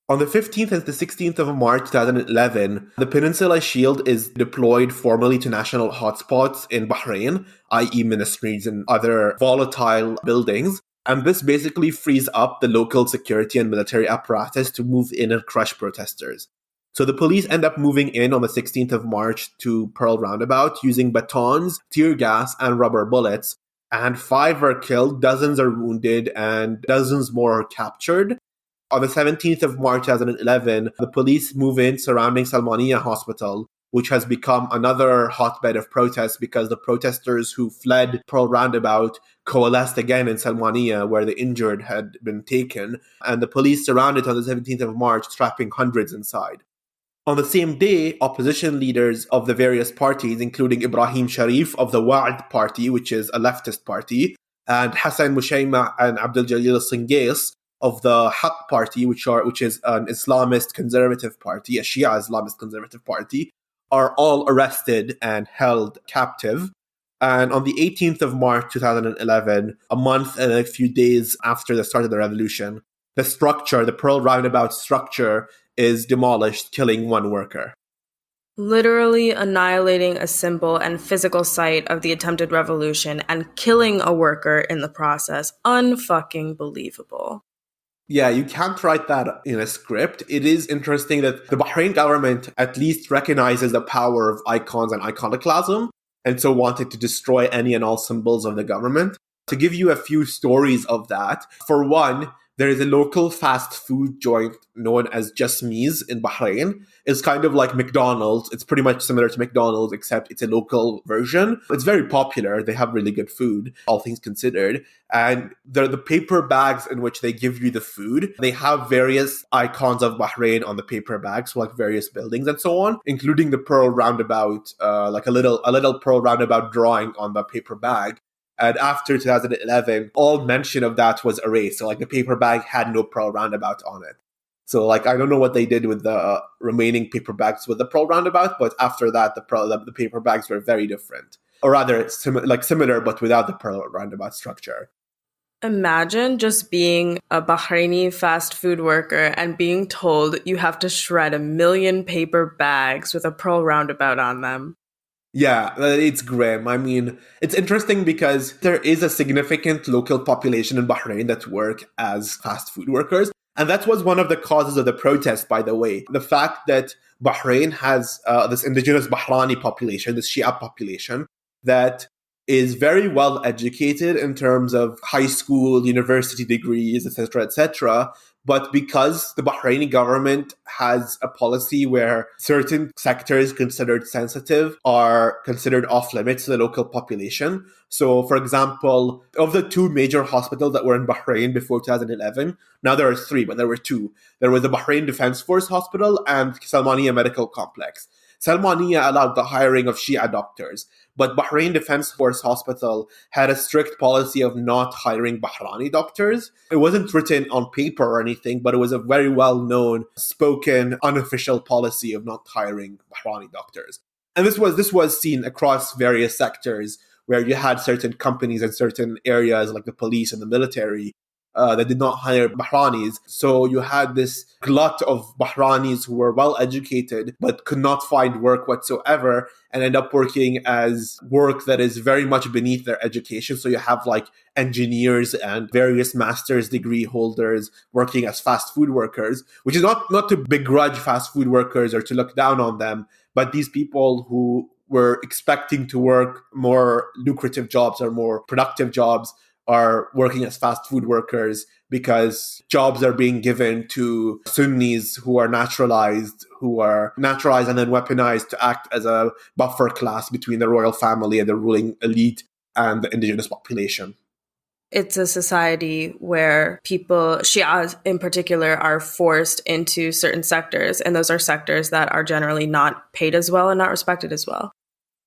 Speaker 3: On the 15th and the 16th of March 2011, the Peninsula Shield is deployed formally to national hotspots in Bahrain, i.e. ministries and other volatile buildings. And this basically frees up the local security and military apparatus to move in and crush protesters. So the police end up moving in on the 16th of March to Pearl Roundabout using batons, tear gas, and rubber bullets. And 5 are killed, dozens are wounded, and dozens more are captured. On the 17th of March 2011, the police move in surrounding Salmaniya Hospital, which has become another hotbed of protests because the protesters who fled Pearl Roundabout coalesced again in Salmaniya, where the injured had been taken, and the police surrounded on the 17th of March, trapping hundreds inside. On the same day, opposition leaders of the various parties, including Ibrahim Sharif of the Wa'ad party, which is a leftist party, and Hassan Mushaima and Abdul Jalil al-Singais of the Haq party, which is an Islamist conservative party, a Shia Islamist conservative party, are all arrested and held captive. And on the 18th of March 2011, a month and a few days after the start of the revolution, the Pearl Roundabout structure, is demolished, killing 1 worker.
Speaker 2: Literally annihilating a symbol and physical site of the attempted revolution and killing a worker in the process. Unfucking believable.
Speaker 3: Yeah, you can't write that in a script. It is interesting that the Bahrain government at least recognizes the power of icons and iconoclasm, and so wanted to destroy any and all symbols of the government. To give you a few stories of that, for one, there is a local fast food joint known as Jasmi's in Bahrain. It's kind of like McDonald's. It's pretty much similar to McDonald's, except it's a local version. It's very popular. They have really good food, all things considered. And they're the paper bags in which they give you the food. They have various icons of Bahrain on the paper bags, so like various buildings and so on, including the Pearl Roundabout, like a little Pearl Roundabout drawing on the paper bag. And after 2011, all mention of that was erased. So like the paper bag had no Pearl Roundabout on it. So like I don't know what they did with the remaining paper bags with the Pearl Roundabout, but after that the paper bags were very different. Or rather, similar but without the Pearl Roundabout structure.
Speaker 2: Imagine just being a Bahraini fast food worker and being told you have to shred 1 million paper bags with a Pearl Roundabout on them.
Speaker 3: Yeah, it's grim. I mean, it's interesting because there is a significant local population in Bahrain that work as fast food workers. And that was one of the causes of the protest, by the way. The fact that Bahrain has this indigenous Bahraini population, this Shia population, that is very well educated in terms of high school, university degrees, etc., but because the Bahraini government has a policy where certain sectors considered sensitive are considered off limits to the local population. So, for example, of the 2 major hospitals that were in Bahrain before 2011, now there are 3, but there were 2. There was the Bahrain Defense Force Hospital and Salmaniya Medical Complex. Salmaniya allowed the hiring of Shia doctors, but Bahrain Defense Force Hospital had a strict policy of not hiring Bahraini doctors. It wasn't written on paper or anything, but it was a very well-known, spoken, unofficial policy of not hiring Bahraini doctors. And this was seen across various sectors where you had certain companies in certain areas like the police and the military that did not hire Bahrainis. So you had this glut of Bahrainis who were well educated but could not find work whatsoever and end up working as work that is very much beneath their education. So you have like engineers and various master's degree holders working as fast food workers, which is not to begrudge fast food workers or to look down on them, but these people who were expecting to work more lucrative jobs or more productive jobs are working as fast food workers because jobs are being given to Sunnis who are naturalized and then weaponized to act as a buffer class between the royal family and the ruling elite and the indigenous population.
Speaker 2: It's a society where people, Shias in particular, are forced into certain sectors, and those are sectors that are generally not paid as well and not respected as well.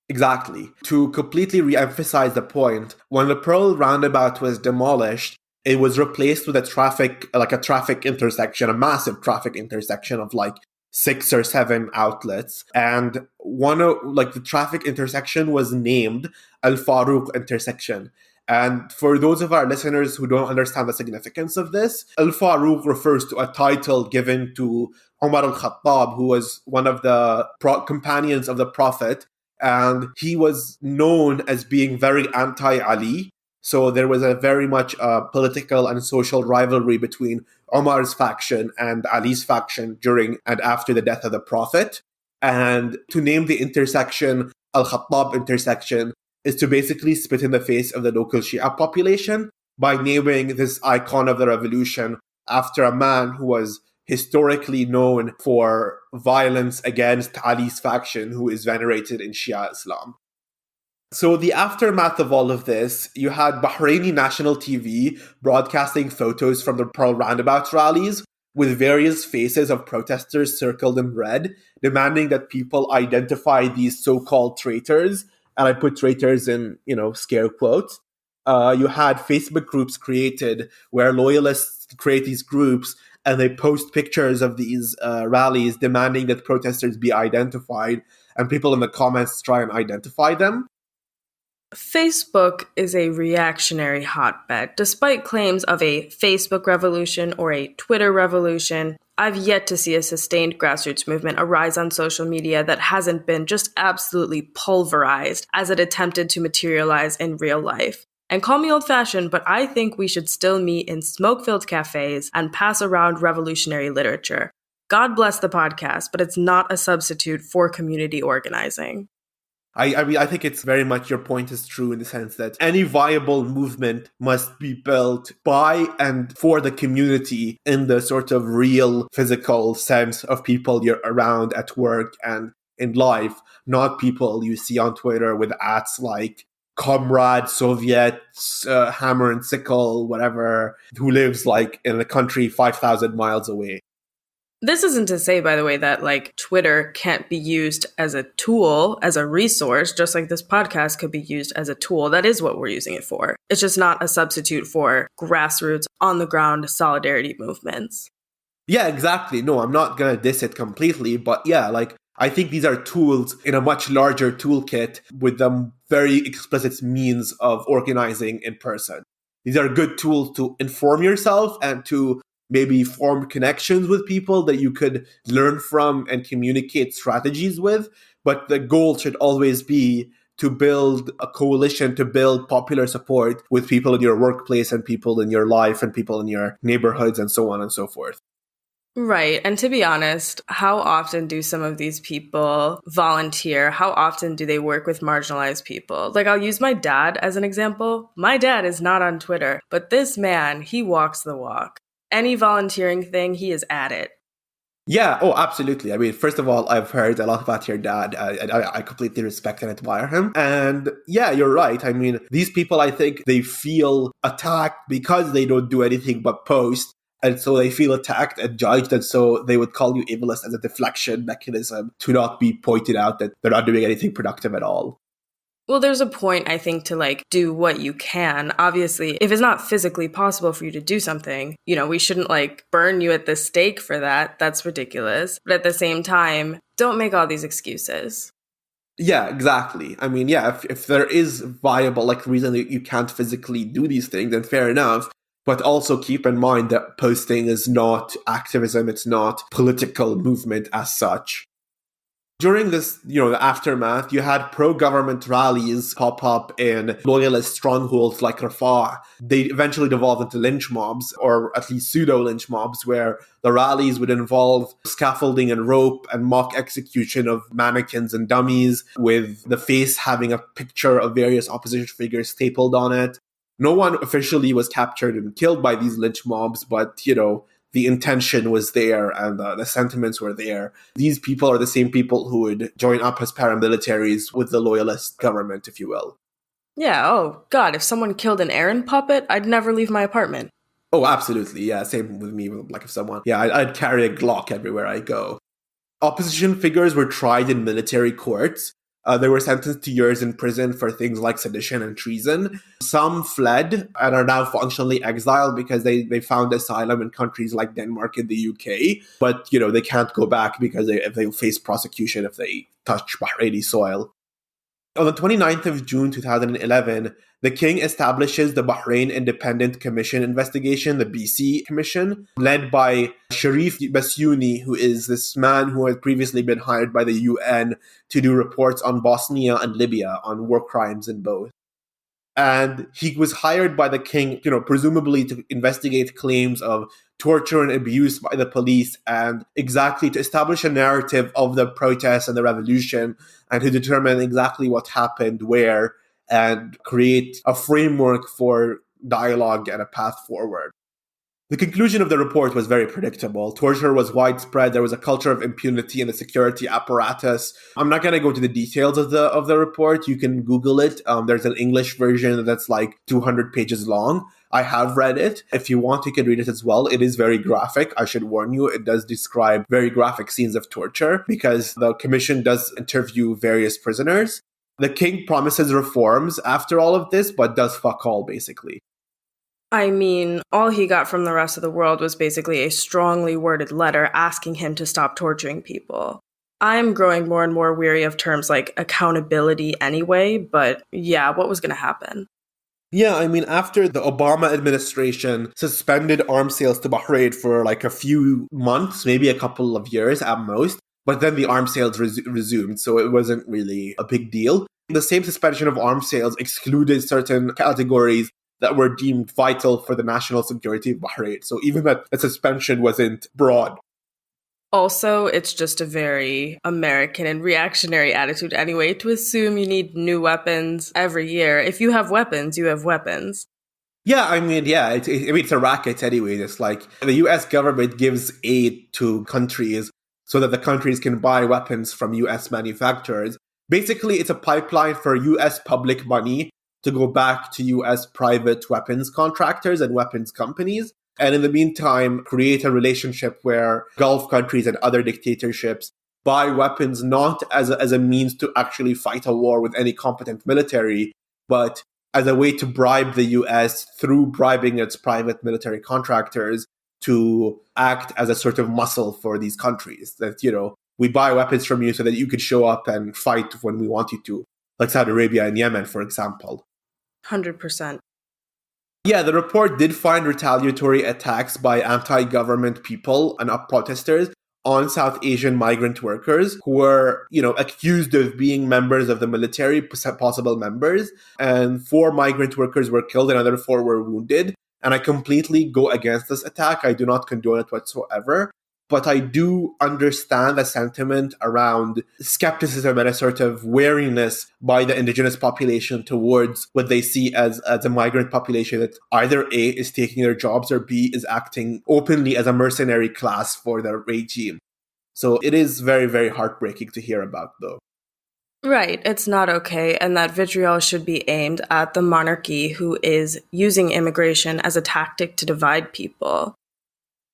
Speaker 3: Exactly. To completely re-emphasize the point, when the Pearl Roundabout was demolished, it was replaced with a traffic intersection, a massive traffic intersection of like 6 or 7 outlets. And the traffic intersection was named Al Farouk intersection. And for those of our listeners who don't understand the significance of this, Al Farouk refers to a title given to Umar al-Khattab, who was one of the companions of the Prophet. And he was known as being very anti-Ali. So there was a very much political and social rivalry between Omar's faction and Ali's faction during and after the death of the Prophet. And to name the intersection Al-Khattab intersection is to basically spit in the face of the local Shia population by naming this icon of the revolution after a man who was historically known for violence against Ali's faction, who is venerated in Shia Islam. So the aftermath of all of this, you had Bahraini national TV broadcasting photos from the Pearl Roundabout rallies with various faces of protesters circled in red, demanding that people identify these so-called traitors. And I put traitors in, scare quotes. You had Facebook groups created where loyalists create these groups and they post pictures of these rallies demanding that protesters be identified, and people in the comments try and identify them.
Speaker 2: Facebook is a reactionary hotbed. Despite claims of a Facebook revolution or a Twitter revolution, I've yet to see a sustained grassroots movement arise on social media that hasn't been just absolutely pulverized as it attempted to materialize in real life. And call me old-fashioned, but I think we should still meet in smoke-filled cafes and pass around revolutionary literature. God bless the podcast, but it's not a substitute for community organizing.
Speaker 3: I think it's very much your point is true in the sense that any viable movement must be built by and for the community in the sort of real physical sense of people you're around at work and in life, not people you see on Twitter with ads like Comrade, Soviet, Hammer and Sickle, whatever, who lives like in a country 5,000 miles away.
Speaker 2: This isn't to say, by the way, that Twitter can't be used as a tool, as a resource, just like this podcast could be used as a tool. That is what we're using it for. It's just not a substitute for grassroots, on-the-ground solidarity movements.
Speaker 3: Yeah, exactly. No, I'm not going to diss it completely, but yeah, I think these are tools in a much larger toolkit with the very explicit means of organizing in person. These are good tools to inform yourself and to maybe form connections with people that you could learn from and communicate strategies with. But the goal should always be to build a coalition, to build popular support with people in your workplace and people in your life and people in your neighborhoods and so on and so forth.
Speaker 2: Right. And to be honest, how often do some of these people volunteer? How often do they work with marginalized people? I'll use my dad as an example. My dad is not on Twitter, but this man, he walks the walk. Any volunteering thing, he is at it.
Speaker 3: Yeah, oh, absolutely. I mean, first of all, I've heard a lot about your dad. I completely respect and admire him. And yeah, you're right. I mean, these people, I think they feel attacked because they don't do anything but post. And so they feel attacked and judged. And so they would call you ableist as a deflection mechanism to not be pointed out that they're not doing anything productive at all.
Speaker 2: Well, there's a point, I think, to do what you can. Obviously, if it's not physically possible for you to do something, we shouldn't burn you at the stake for that. That's ridiculous. But at the same time, don't make all these excuses.
Speaker 3: Yeah, exactly. I mean, yeah, if there is viable reason that you can't physically do these things, then fair enough. But also keep in mind that posting is not activism. It's not political movement as such. During this, the aftermath, you had pro-government rallies pop up in loyalist strongholds like Rafah. They eventually devolved into lynch mobs, or at least pseudo-lynch mobs, where the rallies would involve scaffolding and rope and mock execution of mannequins and dummies, with the face having a picture of various opposition figures stapled on it. No one officially was captured and killed by these lynch mobs, but, the intention was there and the sentiments were there. These people are the same people who would join up as paramilitaries with the loyalist government, if you will.
Speaker 2: Yeah, oh God, if someone killed an Aaron puppet, I'd never leave my apartment.
Speaker 3: Oh, absolutely. Yeah, same with me. If someone, I'd carry a Glock everywhere I go. Opposition figures were tried in military courts. They were sentenced to years in prison for things like sedition and treason. Some fled and are now functionally exiled because they found asylum in countries like Denmark and the UK. But, they can't go back because they'll face prosecution if they touch Bahraini soil. On the 29th of June 2011, the king establishes the Bahrain Independent Commission investigation, the BC Commission, led by Sharif Basyouni, who is this man who had previously been hired by the UN to do reports on Bosnia and Libya on war crimes in both. And he was hired by the king, presumably to investigate claims of torture and abuse by the police and exactly to establish a narrative of the protests and the revolution and to determine exactly what happened where and create a framework for dialogue and a path forward. The conclusion of the report was very predictable. Torture was widespread. There was a culture of impunity in the security apparatus. I'm not going to go into the details of the report. You can Google it. There's an English version that's like 200 pages long. I have read it. If you want, you can read it as well. It is very graphic. I should warn you, it does describe very graphic scenes of torture because the commission does interview various prisoners. The king promises reforms after all of this, but does fuck all, basically.
Speaker 2: I mean, all he got from the rest of the world was basically a strongly worded letter asking him to stop torturing people. I'm growing more and more weary of terms like accountability anyway, but yeah, what was going to happen?
Speaker 3: Yeah, I mean, after the Obama administration suspended arms sales to Bahrain for like a few months, maybe a couple of years at most, but then the arms sales resumed, so it wasn't really a big deal. The same suspension of arms sales excluded certain categories that were deemed vital for the national security of Bahrain. So even that suspension wasn't broad.
Speaker 2: Also, it's just a very American and reactionary attitude anyway to assume you need new weapons every year. If you have weapons, you have weapons.
Speaker 3: Yeah, I mean, it's a racket anyway. It's like the US government gives aid to countries so that the countries can buy weapons from US manufacturers. Basically, it's a pipeline for US public money to go back to US private weapons contractors and weapons companies. And in the meantime, create a relationship where Gulf countries and other dictatorships buy weapons not as a means to actually fight a war with any competent military, but as a way to bribe the US through bribing its private military contractors to act as a sort of muscle for these countries. That, we buy weapons from you so that you could show up and fight when we want you to, like Saudi Arabia and Yemen, for example.
Speaker 2: 100%.
Speaker 3: Yeah, the report did find retaliatory attacks by anti-government people and protesters on South Asian migrant workers who were, accused of being members of the military, possible members. And 4 migrant workers were killed and another 4 were wounded. And I completely go against this attack. I do not condone it whatsoever. But I do understand the sentiment around skepticism and a sort of wariness by the indigenous population towards what they see as a migrant population that either A, is taking their jobs, or B, is acting openly as a mercenary class for the regime. So it is very, very heartbreaking to hear about, though.
Speaker 2: Right, it's not okay, and that vitriol should be aimed at the monarchy who is using immigration as a tactic to divide people.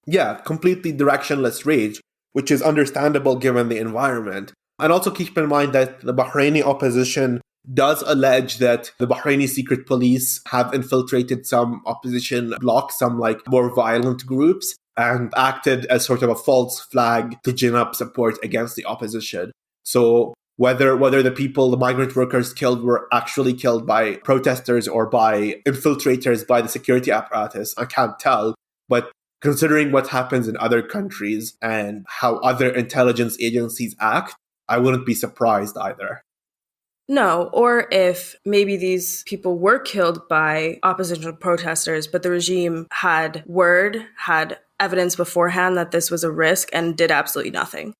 Speaker 3: Yeah, completely directionless rage, which is understandable given the environment. And also keep in mind that the Bahraini opposition does allege that the Bahraini secret police have infiltrated some opposition blocs, some like more violent groups, and acted as sort of a false flag to gin up support against the opposition. So whether the migrant workers killed were actually killed by protesters or by infiltrators by the security apparatus, I can't tell. But considering what happens in other countries and how other intelligence agencies act, I wouldn't be surprised either.
Speaker 2: No, or if maybe these people were killed by opposition protesters, but the regime had evidence beforehand that this was a risk and did absolutely nothing.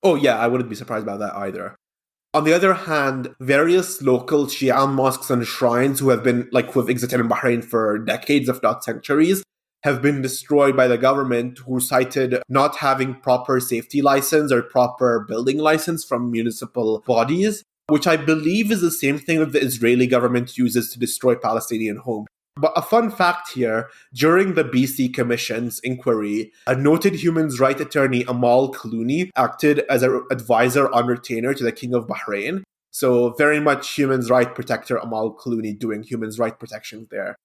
Speaker 3: Oh yeah, I wouldn't be surprised about that either. On the other hand, various local Shia mosques and shrines who have existed in Bahrain for decades, if not centuries, have been destroyed by the government, who cited not having proper safety license or proper building license from municipal bodies, which I believe is the same thing that the Israeli government uses to destroy Palestinian homes. But a fun fact here, during the BC Commission's inquiry, a noted human rights attorney, Amal Clooney, acted as an advisor on retainer to the King of Bahrain. So very much human rights protector Amal Clooney doing human rights protections there.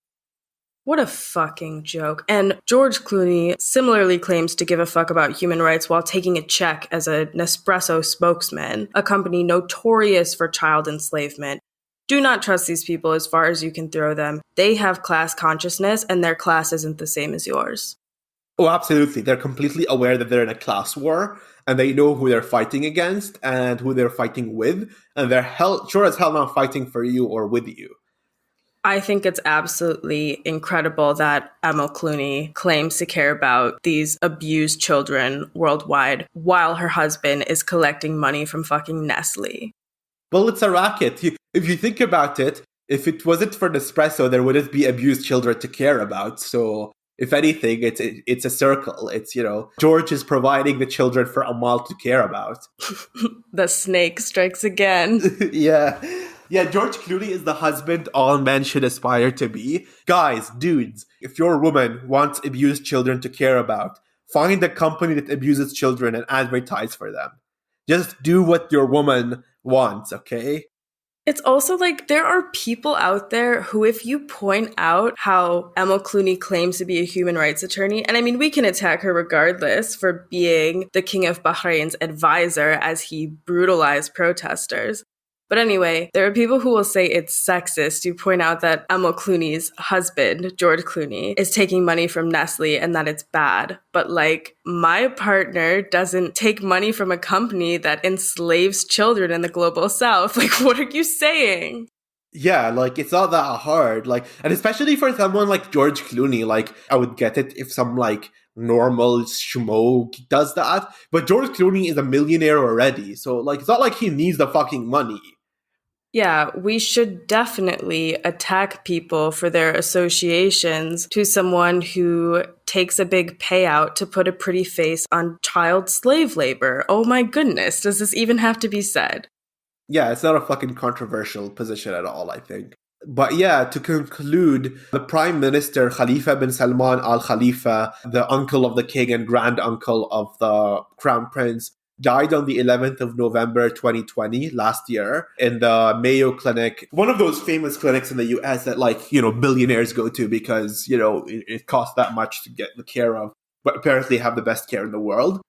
Speaker 2: What a fucking joke. And George Clooney similarly claims to give a fuck about human rights while taking a check as a Nespresso spokesman, a company notorious for child enslavement. Do not trust these people as far as you can throw them. They have class consciousness, and their class isn't the same as yours.
Speaker 3: Oh, absolutely. They're completely aware that they're in a class war, and they know who they're fighting against and who they're fighting with, and they're sure as hell not fighting for you or with you.
Speaker 2: I think it's absolutely incredible that Emma Clooney claims to care about these abused children worldwide while her husband is collecting money from fucking Nestle.
Speaker 3: Well, it's a racket. If you think about it, if it wasn't for Nespresso, there wouldn't be abused children to care about. So, if anything, it's a circle. It's, George is providing the children for Amal to care about.
Speaker 2: The snake strikes again.
Speaker 3: Yeah. Yeah, George Clooney is the husband all men should aspire to be. Guys, dudes, if your woman wants abused children to care about, find a company that abuses children and advertise for them. Just do what your woman wants, okay?
Speaker 2: It's also like there are people out there who, if you point out how Emma Clooney claims to be a human rights attorney, and I mean, we can attack her regardless for being the King of Bahrain's advisor as he brutalized protesters. But anyway, there are people who will say it's sexist to point out that Emma Clooney's husband, George Clooney, is taking money from Nestle and that it's bad. But like, my partner doesn't take money from a company that enslaves children in the global south. Like, what are you saying?
Speaker 3: Yeah, like, it's not that hard. Like, and especially for someone like George Clooney, like, I would get it if some, like, normal schmo does that. But George Clooney is a millionaire already. So, like, it's not like he needs the fucking money.
Speaker 2: Yeah, we should definitely attack people for their associations to someone who takes a big payout to put a pretty face on child slave labor. Oh my goodness, does this even have to be said?
Speaker 3: Yeah, it's not a fucking controversial position at all, I think. But yeah, to conclude, the Prime Minister Khalifa bin Salman Al Khalifa, the uncle of the king and grand uncle of the Crown Prince, died on the 11th of November 2020, last year, in the Mayo Clinic, one of those famous clinics in the US that, like, billionaires go to because, it costs that much to get the care of, but apparently have the best care in the world.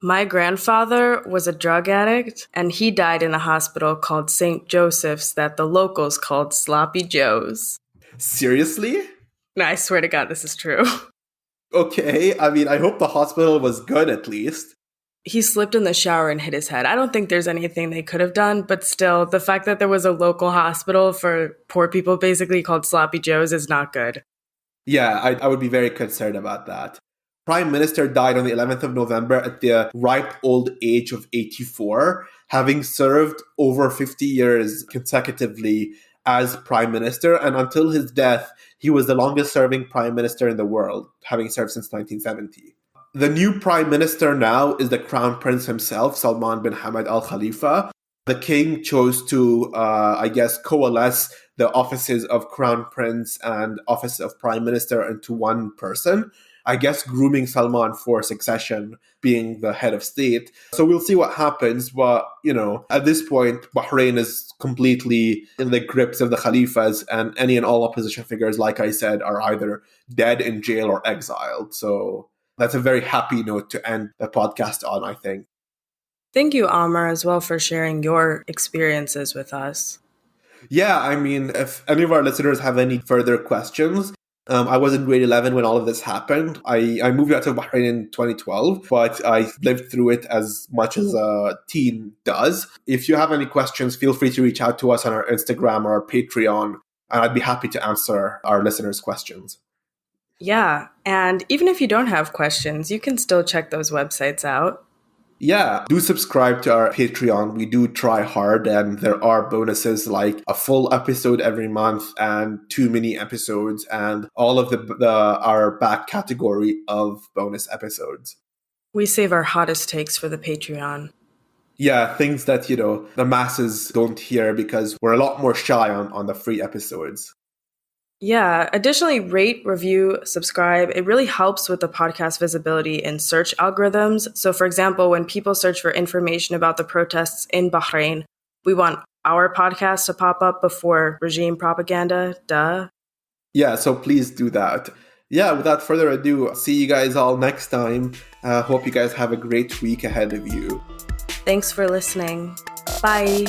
Speaker 2: My grandfather was a drug addict, and he died in a hospital called St. Joseph's that the locals called Sloppy Joe's.
Speaker 3: Seriously?
Speaker 2: No, I swear to God, this is true.
Speaker 3: Okay, I mean, I hope the hospital was good at least.
Speaker 2: He slipped in the shower and hit his head. I don't think there's anything they could have done, but still, the fact that there was a local hospital for poor people basically called Sloppy Joe's is not good.
Speaker 3: Yeah, I would be very concerned about that. Prime Minister died on the 11th of November at the ripe old age of 84, having served over 50 years consecutively as Prime Minister, and until his death, he was the longest-serving Prime Minister in the world, having served since 1970. The new Prime Minister now is the Crown Prince himself, Salman bin Hamad Al Khalifa. The king chose to, coalesce the offices of Crown Prince and office of Prime Minister into one person. I guess grooming Salman for succession, being the head of state. So we'll see what happens. But, at this point, Bahrain is completely in the grips of the Khalifas, and any and all opposition figures, like I said, are either dead, in jail, or exiled. So that's a very happy note to end the podcast on, I think.
Speaker 2: Thank you, Amr, as well, for sharing your experiences with us.
Speaker 3: Yeah, I mean, if any of our listeners have any further questions, I was in grade 11 when all of this happened. I moved out of Bahrain in 2012, but I lived through it as much as a teen does. If you have any questions, feel free to reach out to us on our Instagram or our Patreon, and I'd be happy to answer our listeners' questions.
Speaker 2: Yeah, and even if you don't have questions, you can still check those websites out.
Speaker 3: Yeah, do subscribe to our Patreon. We do try hard, and there are bonuses like a full episode every month and 2 mini episodes and all of our back category of bonus episodes.
Speaker 2: We save our hottest takes for the Patreon.
Speaker 3: Yeah, things that, the masses don't hear because we're a lot more shy on the free episodes.
Speaker 2: Yeah. Additionally, rate, review, subscribe. It really helps with the podcast visibility in search algorithms. So, for example, when people search for information about the protests in Bahrain, we want our podcast to pop up before regime propaganda. Duh.
Speaker 3: Yeah, so please do that. Yeah, without further ado, see you guys all next time. Hope you guys have a great week ahead of you.
Speaker 2: Thanks for listening. Bye.